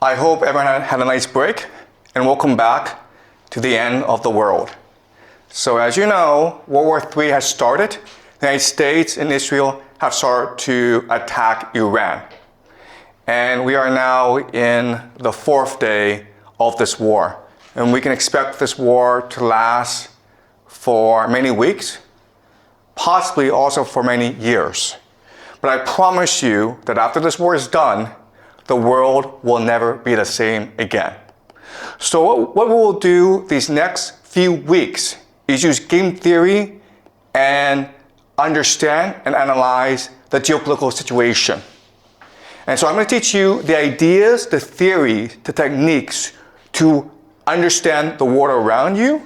I hope everyone had a nice break, and welcome back to the end of the world. So as you know, World War III has started. The United States and Israel have started to attack Iran. And we are now in the fourth day of this war. And we can expect this war to last for many weeks, possibly also for many years. But I promise you that after this war is done, the world will never be the same again. So what we will do these next few weeks is use game theory and understand and analyze the geopolitical situation. And so I'm going to teach you the ideas, the theories, the techniques to understand the world around you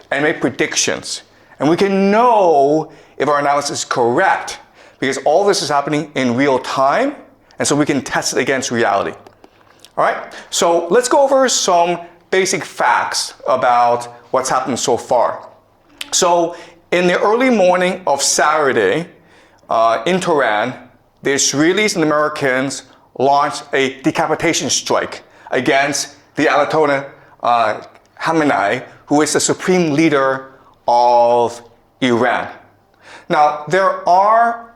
and make predictions. And we can know if our analysis is correct because all this is happening in real time, and so we can test it against reality. All right, so let's go over some basic facts about what's happened so far. So in the early morning of Saturday in Tehran, the Israelis and Americans launched a decapitation strike against the Ayatollah Khamenei, who is the supreme leader of Iran. Now, there are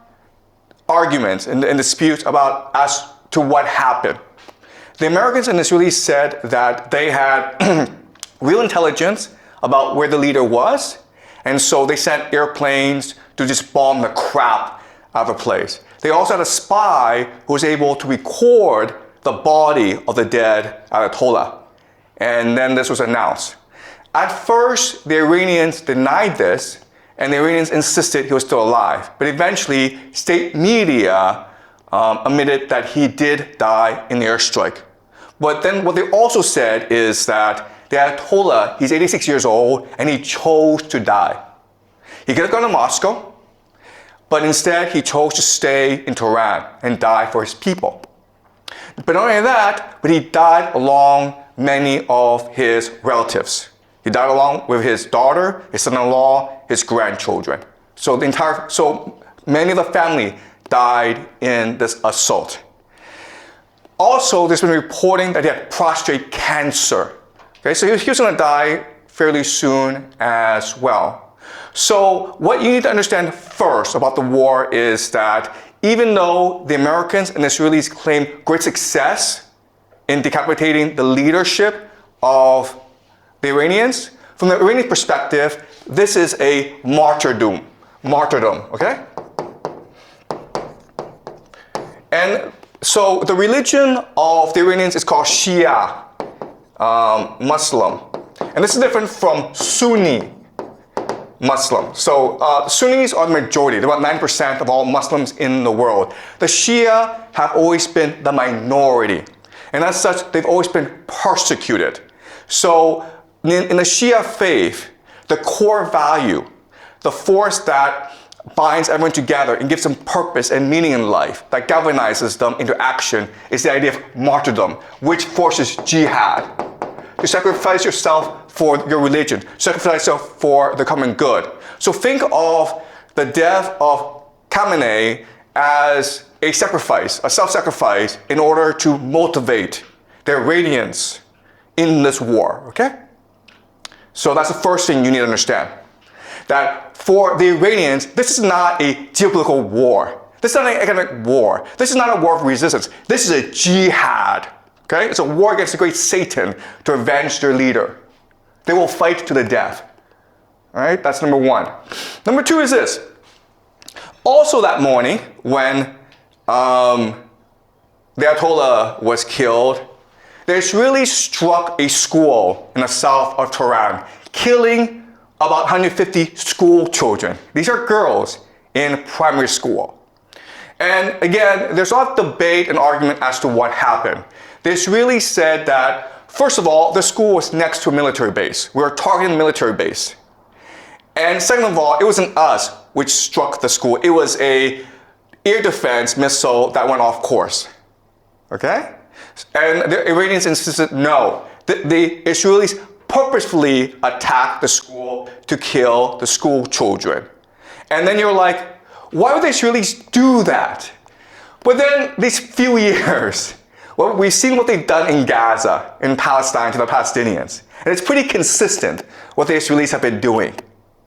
arguments and disputes about as to what happened. The Americans and Israelis said that they had real intelligence about where the leader was, and so they sent airplanes to just bomb the crap out of the place. They also had a spy who was able to record the body of the dead Ayatollah, and then this was announced. At first, the Iranians denied this, and the Iranians insisted he was still alive. But eventually, state media admitted that he did die in the airstrike. But then what they also said is that the Ayatollah, he's 86 years old, and he chose to die. He could have gone to Moscow, but instead he chose to stay in Tehran and die for his people. But not only that, but he died along many of his relatives. He died along with his daughter, his son-in-law, his grandchildren. So many of the family died in this assault. Also, there's been reporting that he had prostate cancer. Okay, so he was going to die fairly soon as well. So what you need to understand first about the war is that even though the Americans and Israelis claim great success in decapitating the leadership of the Iranians, from the Iranian perspective, this is a martyrdom, okay? And so the religion of the Iranians is called Shia, Muslim. And this is different from Sunni Muslim. So Sunnis are the majority. They're about 9% of all Muslims in the world. The Shia have always been the minority. And as such, they've always been persecuted. So in the Shia faith, the core value, the force that binds everyone together and gives them purpose and meaning in life, that galvanizes them into action, is the idea of martyrdom, which forces jihad. To sacrifice yourself for your religion, sacrifice yourself for the common good. So think of the death of Khamenei as a sacrifice, a self-sacrifice, in order to motivate the Iranians in this war, okay? So that's the first thing you need to understand. That for the Iranians, this is not a geopolitical war. This is not an economic war. This is not a war of resistance. This is a jihad. Okay? It's a war against the great Satan to avenge their leader. They will fight to the death. All right? That's number one. Number two is this. Also that morning, when the Ayatollah was killed, the Israelis struck a school in the south of Tehran, killing about 150 school children. These are girls in primary school. And again, there's a lot of debate and argument as to what happened. The Israelis said that, first of all, the school was next to a military base. We were targeting the military base. And second of all, it wasn't us which struck the school. It was a air defense missile that went off course. Okay? And the Iranians insisted no. The Israelis purposefully attacked the school to kill the school children. And then you're like, why would the Israelis do that? But then these few years, Well, we've seen what they've done in Gaza, in Palestine to the Palestinians. And it's pretty consistent what the Israelis have been doing.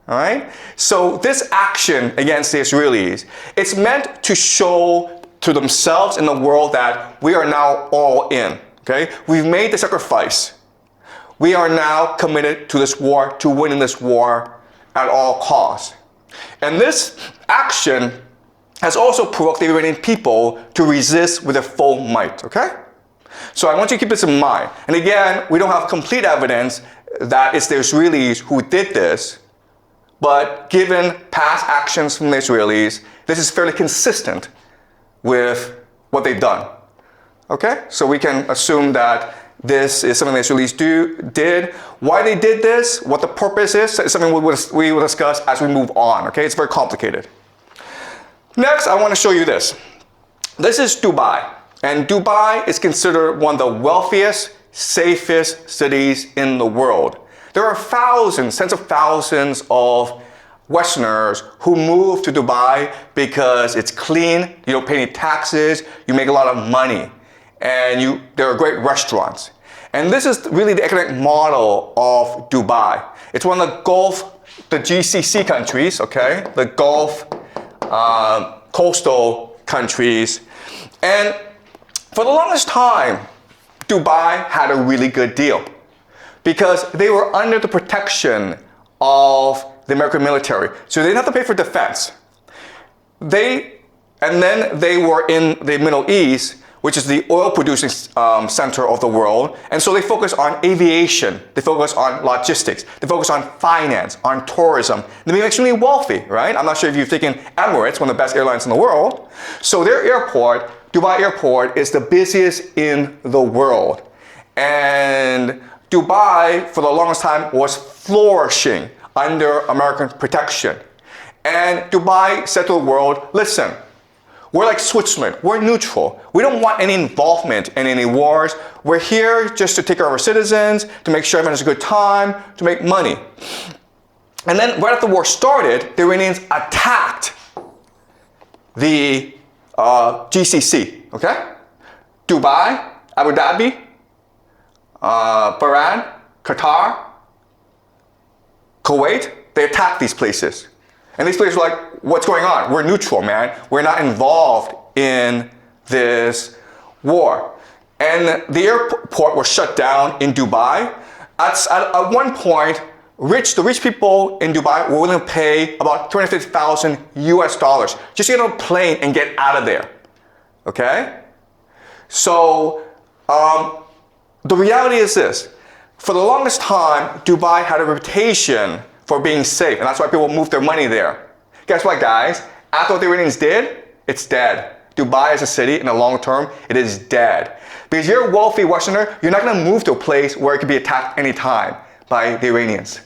All right? So this action against the Israelis, it's meant to show to themselves and the world that we are now all in. Okay? We've made the sacrifice. We are now committed to this war, to winning this war at all costs. And this action has also provoked the Iranian people to resist with their full might, okay? So I want you to keep this in mind. And again, we don't have complete evidence that it's the Israelis who did this, but given past actions from the Israelis, this is fairly consistent with what they've done, okay? So we can assume that this is something the Israelis did. Why they did this, what the purpose is something we will discuss as we move on, okay? It's very complicated. Next, I want to show you this. This is Dubai. And Dubai is considered one of the wealthiest, safest cities in the world. There are thousands, tens of thousands of Westerners who move to Dubai because it's clean, you don't pay any taxes, you make a lot of money, and there are great restaurants. And this is really the economic model of Dubai. It's one of the GCC countries, okay? The Gulf coastal countries. And for the longest time, Dubai had a really good deal because they were under the protection of the American military. So they didn't have to pay for defense. And then they were in the Middle East, which is the oil producing center of the world. And so they focus on aviation, they focus on logistics, they focus on finance, on tourism. They became extremely wealthy, right? I'm not sure if you've taken Emirates, one of the best airlines in the world. So their airport, Dubai Airport, is the busiest in the world. And Dubai, for the longest time, was flourishing under American protection. And Dubai said to the world, listen, we're like Switzerland. We're neutral. We don't want any involvement in any wars. We're here just to take care of our citizens, to make sure everyone has a good time, to make money. And then right after the war started, the Iranians attacked the GCC, okay? Dubai, Abu Dhabi, Bahrain, Qatar, Kuwait, they attacked these places. And these places were like, what's going on? We're neutral, man. We're not involved in this war. And the airport was shut down in Dubai. At one point, the rich people in Dubai were willing to pay about $250,000 US just to get on a plane and get out of there. Okay? So the reality is this. For the longest time, Dubai had a reputation for being safe, and that's why people moved their money there. Guess what, guys? After what the Iranians did, it's dead. Dubai as a city, in the long term, it is dead. Because you're a wealthy Westerner, you're not going to move to a place where it could be attacked anytime by the Iranians.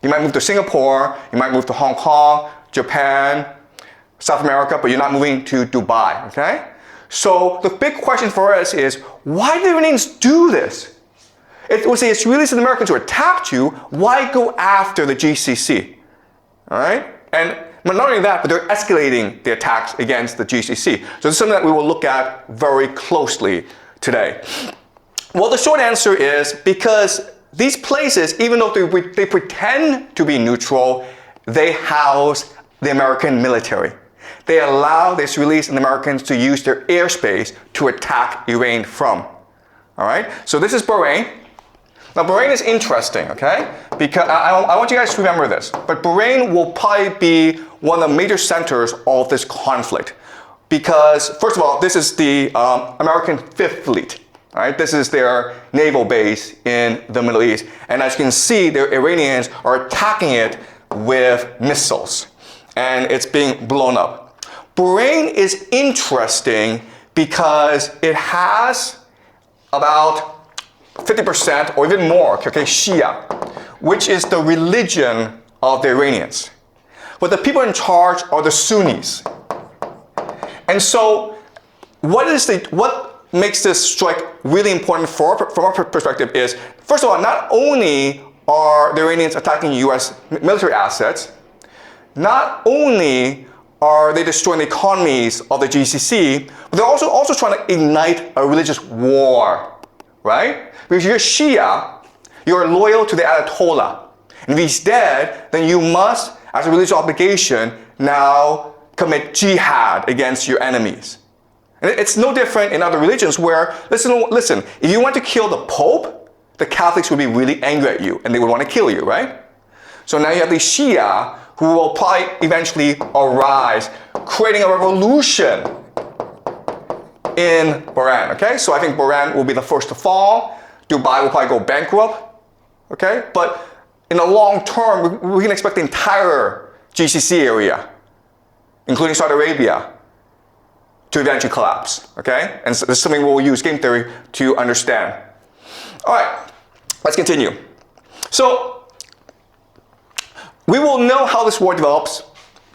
You might move to Singapore, you might move to Hong Kong, Japan, South America, but you're not moving to Dubai, okay? So the big question for us is, why did the Iranians do this? It was the Israelis and the Americans who attacked you. Why go after the GCC? All right? And not only that, but they're escalating the attacks against the GCC. So this is something that we will look at very closely today. Well, the short answer is because these places, even though they pretend to be neutral, they house the American military. They allow the Israelis and the Americans to use their airspace to attack Iran from. All right? So this is Bahrain. Now, Bahrain is interesting, okay? Because I want you guys to remember this. But Bahrain will probably be one of the major centers of this conflict. Because, first of all, this is the American Fifth Fleet. All right? This is their naval base in the Middle East. And as you can see, the Iranians are attacking it with missiles. And it's being blown up. Bahrain is interesting because it has about 50% or even more, okay, Shia, which is the religion of the Iranians. But the people in charge are the Sunnis. And so what makes this strike really important from our perspective is, first of all, not only are the Iranians attacking US military assets, not only are they destroying the economies of the GCC, but they're also trying to ignite a religious war, right? Because you're Shia, you're loyal to the Ayatollah. And if he's dead, then you must, as a religious obligation, now commit jihad against your enemies. And it's no different in other religions where, listen, if you want to kill the Pope, the Catholics would be really angry at you and they would want to kill you, right? So now you have the Shia who will probably eventually arise, creating a revolution in Bahrain, okay? So I think Bahrain will be the first to fall. Dubai will probably go bankrupt, okay? But in the long term, we can expect the entire GCC area, including Saudi Arabia, to eventually collapse, okay? And so this is something we'll use game theory to understand. All right, let's continue. So we will know how this war develops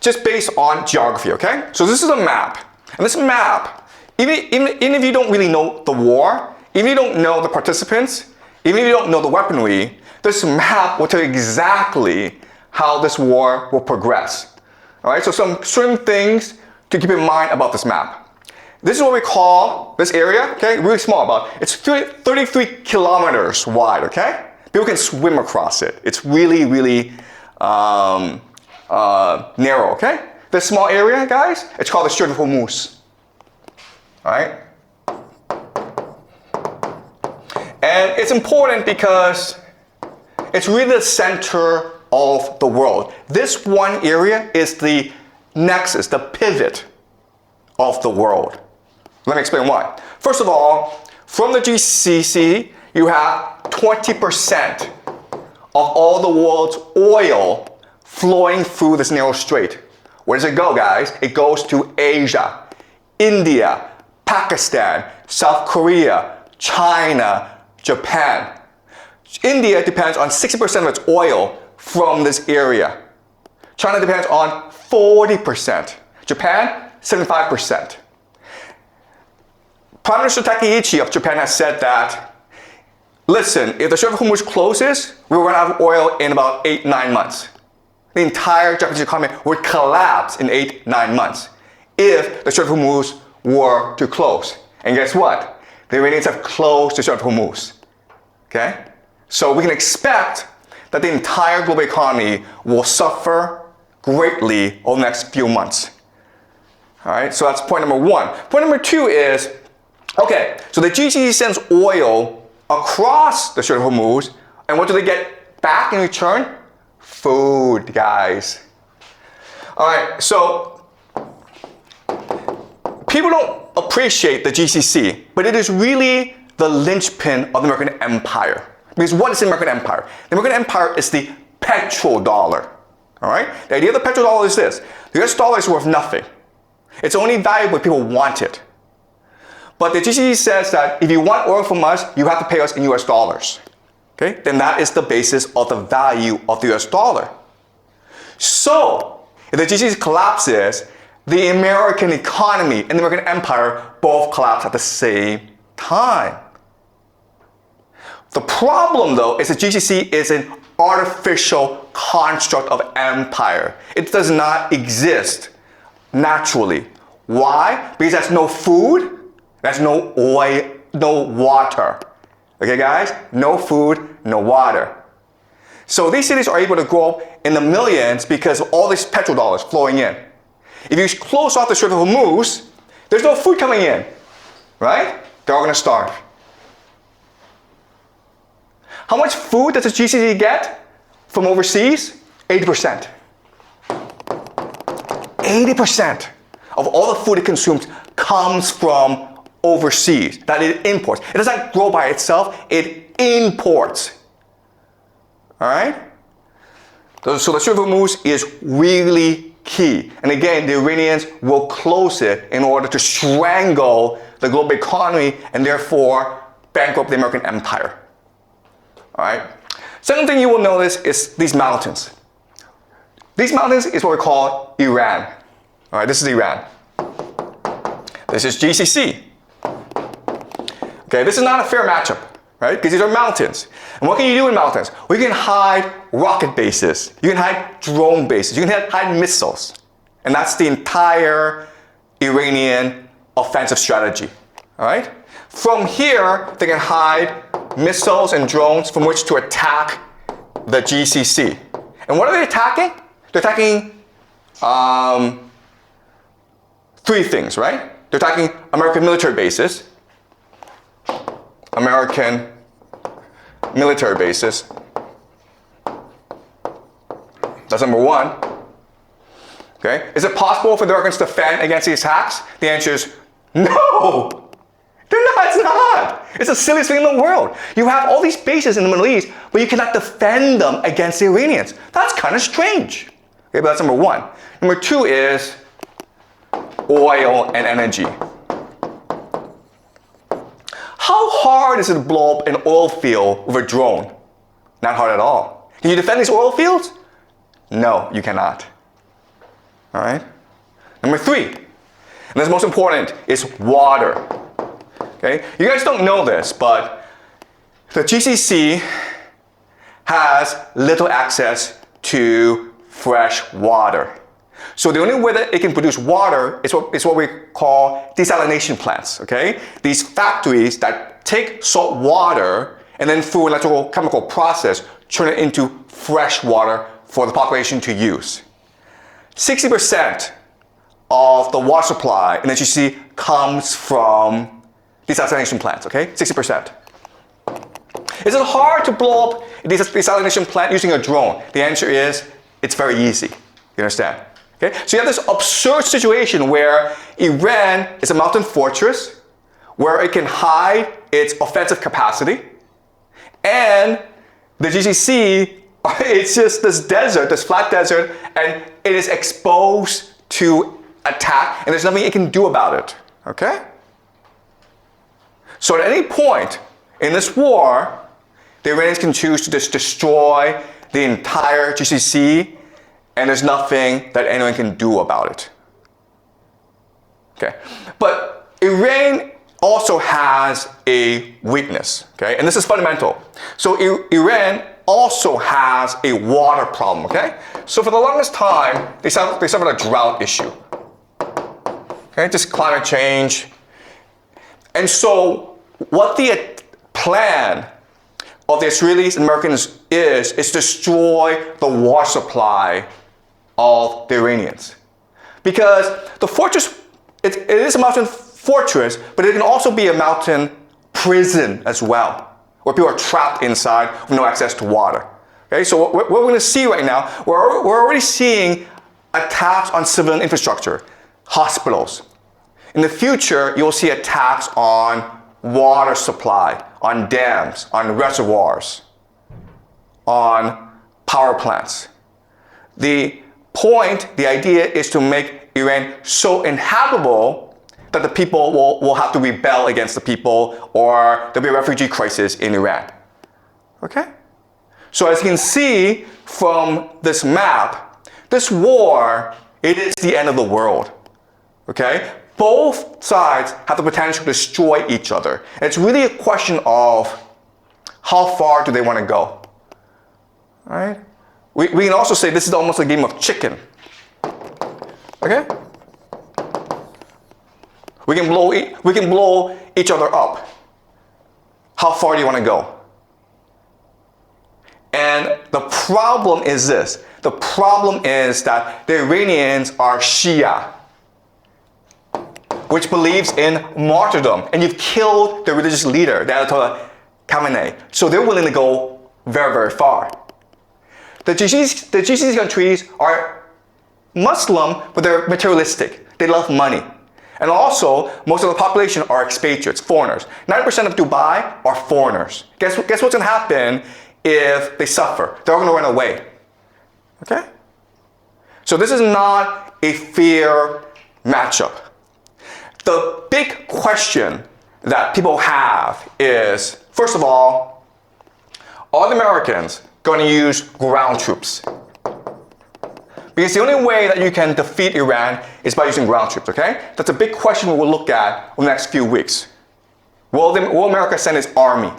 just based on geography, okay? So this is a map. And this map, even if you don't really know the war, even if you don't know the participants, even if you don't know the weaponry, this map will tell you exactly how this war will progress. All right, so some certain things to keep in mind about this map. This is what we call this area, okay? Really small, it's 33 kilometers wide, okay? People can swim across it. It's really, really narrow, okay? This small area, guys, it's called the Strait of Hormuz, all right? And it's important because it's really the center of the world. This one area is the nexus, the pivot of the world. Let me explain why. First of all, from the GCC, you have 20% of all the world's oil flowing through this narrow strait. Where does it go, guys? It goes to Asia, India, Pakistan, South Korea, China, Japan. India depends on 60% of its oil from this area. China depends on 40%. Japan, 75%. Prime Minister Takaichi of Japan has said that, listen, if the Strait of Hormuz closes, we're going to have oil in about 8-9 months. The entire Japanese economy would collapse in 8-9 months if the Strait of Hormuz were to close. And guess what? The Iranians have closed the Strait of Hormuz. Okay? So we can expect that the entire global economy will suffer greatly over the next few months. All right, so that's point number one. Point number two is, okay, so the GCC sends oil across the Strait of Hormuz, and what do they get back in return? Food, guys. All right, so people don't appreciate the GCC, but it is really the linchpin of the American empire. Because what is the American empire? The American empire is the petrodollar. All right? The idea of the petrodollar is this. The US dollar is worth nothing. It's only valuable if people want it. But the GCC says that if you want oil from us, you have to pay us in US dollars. Okay? Then that is the basis of the value of the US dollar. So, if the GCC collapses, the American economy and the American empire both collapse at the same time. The problem, though, is that GCC is an artificial construct of empire. It does not exist naturally. Why? Because there's no food, there's no oil, no water. Okay, guys? No food, no water. So these cities are able to grow up in the millions because of all these petrodollars flowing in. If you close off the Strait of Hormuz, there's no food coming in, right? They're all going to starve. How much food does the GCC get from overseas? 80%. 80% of all the food it consumes comes from overseas, that it imports. It does not grow by itself, it imports. All right? So the Strait of Hormuz is really key. And again, the Iranians will close it in order to strangle the global economy and therefore bankrupt the American empire. All right. Second thing you will notice is these mountains. These mountains is what we call Iran. All right, this is Iran. This is GCC. Okay, this is not a fair matchup, right? Because these are mountains. And what can you do in mountains? Well, you can hide rocket bases. You can hide drone bases. You can hide missiles. And that's the entire Iranian offensive strategy. All right? From here, they can hide missiles and drones from which to attack the GCC. And what are they attacking? They're attacking three things, right? They're attacking American military bases. American military bases. That's number one. Okay? Is it possible for the Americans to defend against these attacks? The answer is no. They're not, it's not. It's the silliest thing in the world. You have all these bases in the Middle East, but you cannot defend them against the Iranians. That's kind of strange. Okay, but that's number one. Number two is oil and energy. How hard is it to blow up an oil field with a drone? Not hard at all. Can you defend these oil fields? No, you cannot. All right? Number three, and this is most important, is water. Okay? You guys don't know this, but the GCC has little access to fresh water. So the only way that it can produce water is what we call desalination plants, okay? These factories that take salt water and then through an electrochemical process turn it into fresh water for the population to use. 60% of the water supply in the GCC comes from desalination plants, okay? 60%. Is it hard to blow up a desalination plant using a drone? The answer is, it's very easy. You understand? Okay? So you have this absurd situation where Iran is a mountain fortress where it can hide its offensive capacity, and the GCC, it's just this desert, this flat desert, and it is exposed to attack, and there's nothing it can do about it. Okay? So at any point in this war, the Iranians can choose to just destroy the entire GCC, and there's nothing that anyone can do about it. Okay? But Iran also has a weakness, okay? And this is fundamental. So Iran also has a water problem, okay? So for the longest time, they suffered a drought issue. Okay, just climate change. And so what the plan of the Israelis and Americans is destroy the water supply of the Iranians. Because the fortress, it is a mountain fortress, but it can also be a mountain prison as well, where people are trapped inside with no access to water. Okay, so what we're going to see right now, we're already seeing attacks on civilian infrastructure, hospitals. In the future, you'll see attacks on water supply, on dams, on reservoirs, on power plants. The point, the idea is to make Iran so inhabitable that the people will have to rebel against the people, or there'll be a refugee crisis in Iran. Okay? So as you can see from this map, this war, it is the end of the world. Okay? Both sides have the potential to destroy each other. And it's really a question of how far do they want to go. All right? We can also say this is almost a game of chicken. Okay? We can blow each other up. How far do you want to go? And the problem is this. The problem is that the Iranians are Shia, which believes in martyrdom. And you've killed the religious leader, the Ayatollah Khamenei. So they're willing to go very, very far. The GCC countries are Muslim, but they're materialistic. They love money. And also, most of the population are expatriates, foreigners. 90% of Dubai are foreigners. Guess what's going to happen if they suffer? They're all going to run away. Okay? So this is not a fair matchup. The big question that people have is, first of all, are the Americans going to use ground troops? Because the only way that you can defeat Iran is by using ground troops, okay? That's a big question we will look at over the next few weeks. Will America send its army,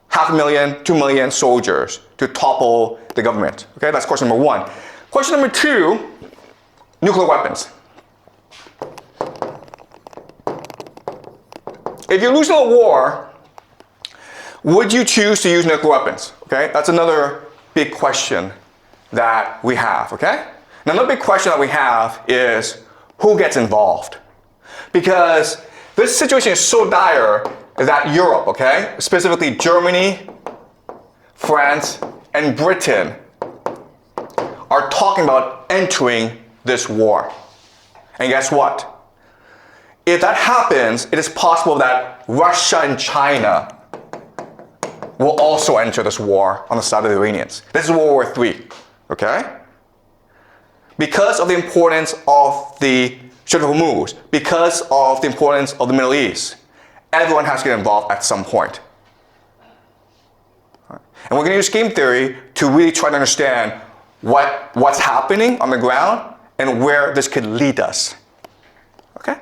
500,000, 2 million soldiers to topple the government? Okay, that's question number one. Question number two nuclear weapons. If you're losing a war, would you choose to use nuclear weapons? Okay, that's another big question that we have, okay? Now, another big question that we have is who gets involved? Because this situation is so dire that Europe, okay, specifically Germany, France, and Britain are talking about entering this war. And guess what? If that happens, it is possible that Russia and China will also enter this war on the side of the Iranians. This is World War III, okay? Because of the importance of the Strait of Hormuz, because of the importance of the Middle East, everyone has to get involved at some point. And we're going to use game theory to really try to understand what's happening on the ground and where this could lead us. Okay?